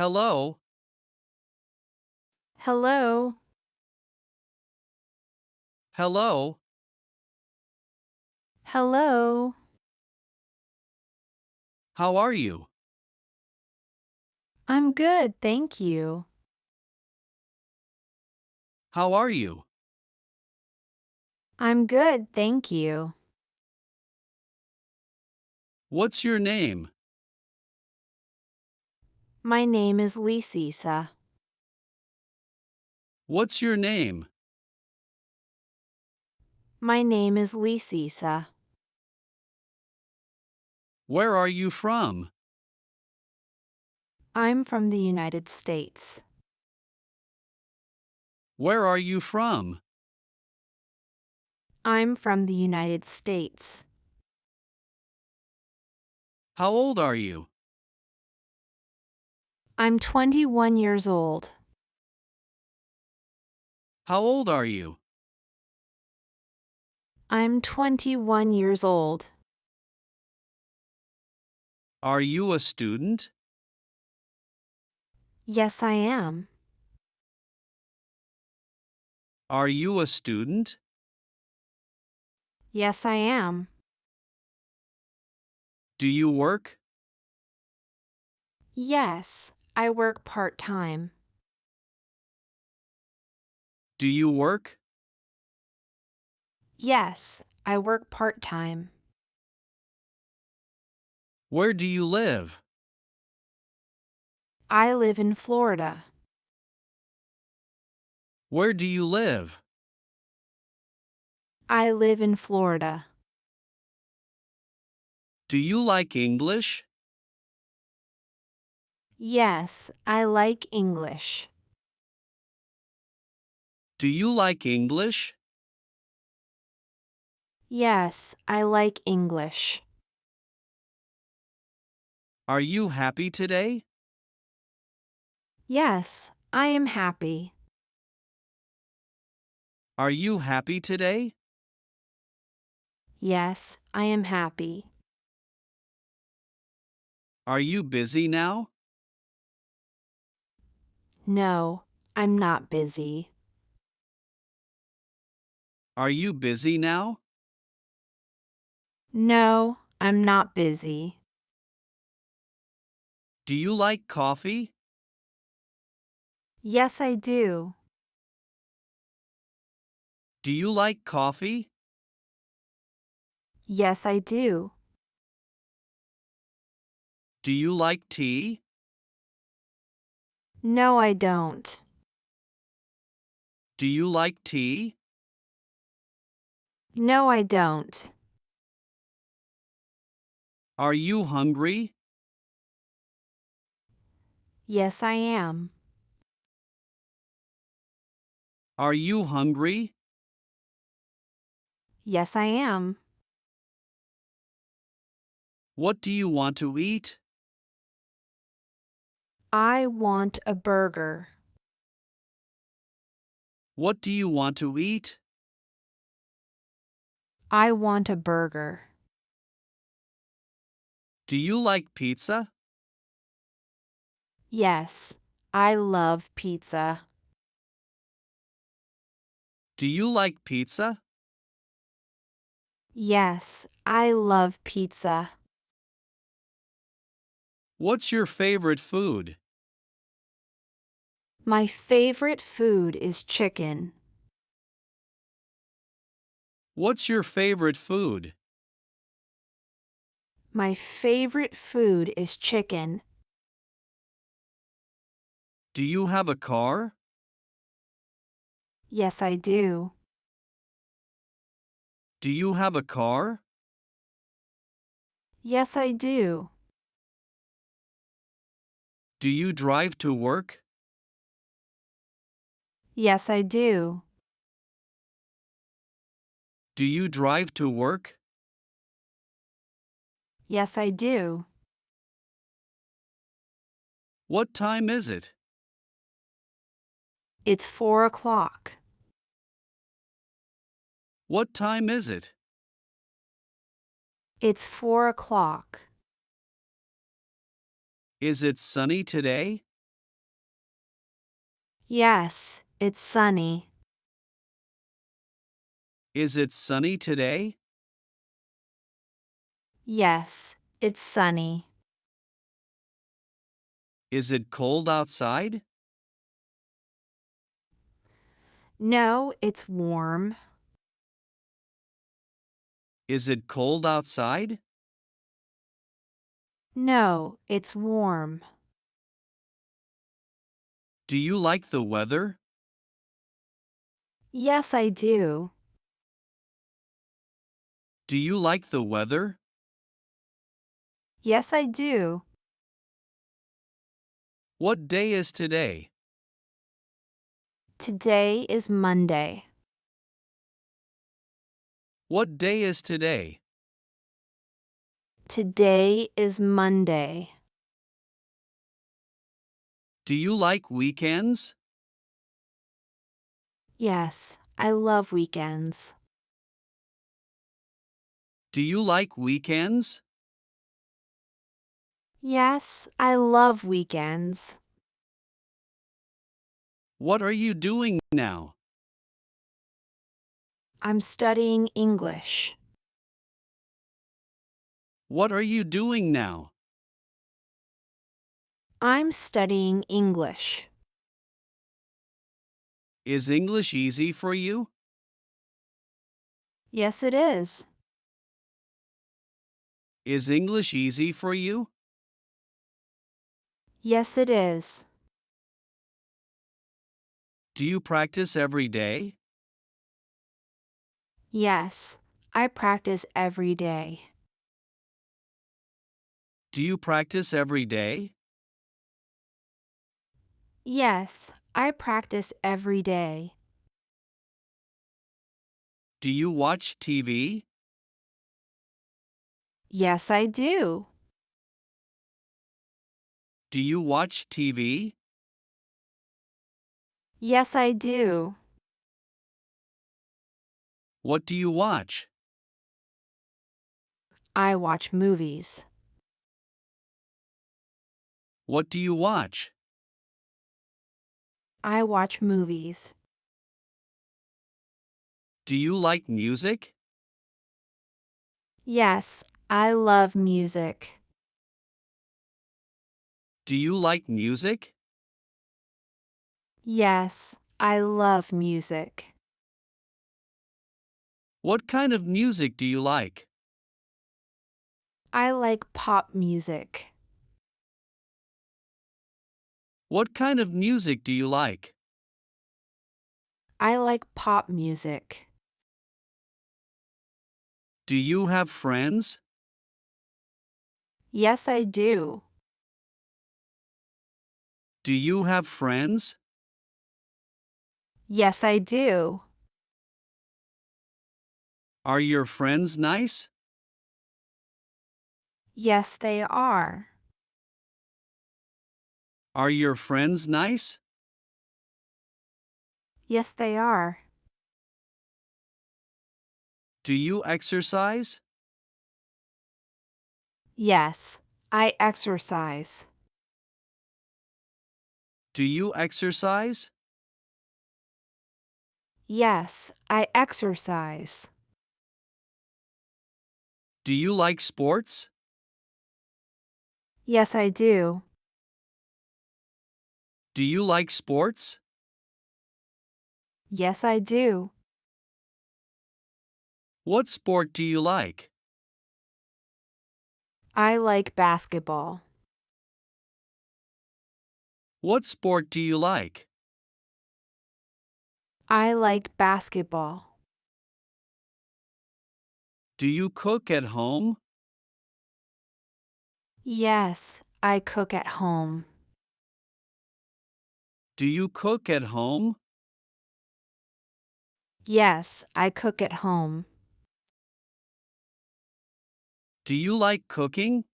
Hello, Hello. hello, Hello. how are you? I'm good, thank you. How are you? I'm good, thank you. What's your name? My name is Lisisa. What's your name? My name is Lisisa. Where are you from? I'm from the United States. Where are you from? I'm from the United States. How old are you? I'm 21 years old. How old are you? I'm 21 years old. Are you a student? Yes, I am. Are you a student? Yes, I am. Do you work? Yes, I work part-time. Do you work? Yes, I work part-time. Where do you live? I live in Florida. Where do you live? I live in Florida. Do you like English? Yes, I like English. Do you like English? Yes, I like English. Are you happy today? Yes, I am happy. Are you happy today? Yes, I am happy. Are you busy now? No, I'm not busy. Are you busy now? No, I'm not busy. Do you like coffee? Yes, I do. Do you like coffee? Yes, I do. Do you like tea? No, I don't. Do you like tea? No, I don't. Are you hungry? Yes, I am. Are you hungry? Yes, I am. What do you want to eat? I want a burger. What do you want to eat? I want a burger. Do you like pizza? Yes, I love pizza. Do you like pizza? Yes, I love pizza. What's your favorite food? My favorite food is chicken. What's your favorite food? My favorite food is chicken. Do you have a car? Yes, I do. Do you have a car? Yes, I do. Do you drive to work? Yes, I do. Do you drive to work? Yes, I do. What time is it? It's 4 o'clock. What time is it? It's 4 o'clock. Is it sunny today? Yes, it's sunny. Is it sunny today? Yes, it's sunny. Is it cold outside? No, it's warm. Is it cold outside? No, it's warm. Do you like the weather? Yes, I do. Do you like the weather? Yes, I do. What day is today? Today is Monday. What day is today? Today is Monday. Do you like weekends? Yes, I love weekends. Do you like weekends? Yes, I love weekends. What are you doing now? I'm studying English. What are you doing now? I'm studying English. Is English easy for you? Yes, it is. Is English easy for you? Yes, it is. Do you practice every day? Yes, I practice every day. Do you practice every day? Yes, I practice every day. Do you watch TV? Yes, I do. Do you watch TV? Yes, I do. What do you watch? I watch movies. What do you watch? I watch movies. Do you like music? Yes, I love music. Do you like music? Yes, I love music. What kind of music do you like? I like pop music. What kind of music do you like? I like pop music. Do you have friends? Yes, I do. Do you have friends? Yes, I do. Are your friends nice? Yes, they are. Are your friends nice? Yes, they are. Do you exercise? Yes, I exercise. Do you exercise? Yes, I exercise. Do you like sports? Yes, I do. Do you like sports? Yes, I do. What sport do you like? I like basketball. What sport do you like? I like basketball. Do you cook at home? Yes, I cook at home. Do you cook at home? Yes, I cook at home. Do you like cooking?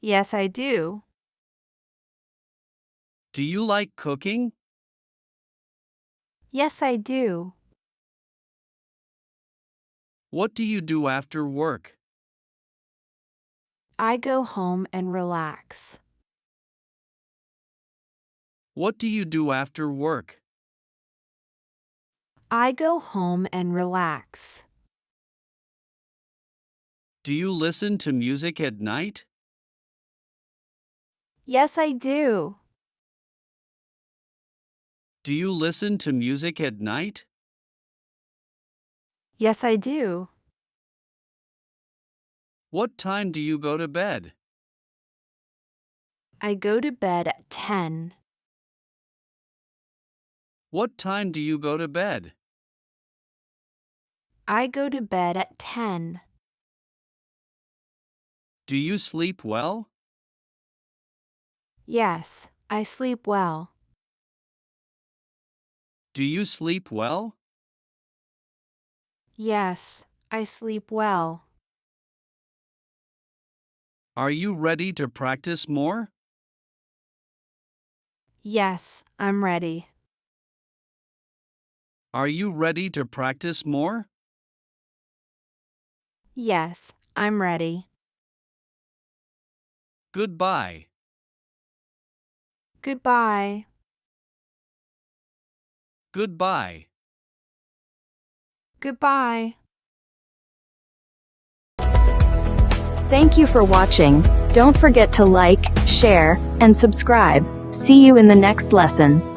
Yes, I do. Do you like cooking? Yes, I do. What do you do after work? I go home and relax. What do you do after work? I go home and relax. Do you listen to music at night? Yes, I do. Do you listen to music at night? Yes, I do. What time do you go to bed? I go to bed at 10. What time do you go to bed? I go to bed at 10. Do you sleep well? Yes, I sleep well. Do you sleep well? Yes, I sleep well. Are you ready to practice more? Yes, I'm ready. Are you ready to practice more? Yes, I'm ready. Goodbye. Goodbye. Goodbye. Goodbye. Thank you for watching. Don't forget to like, share, and subscribe. See you in the next lesson.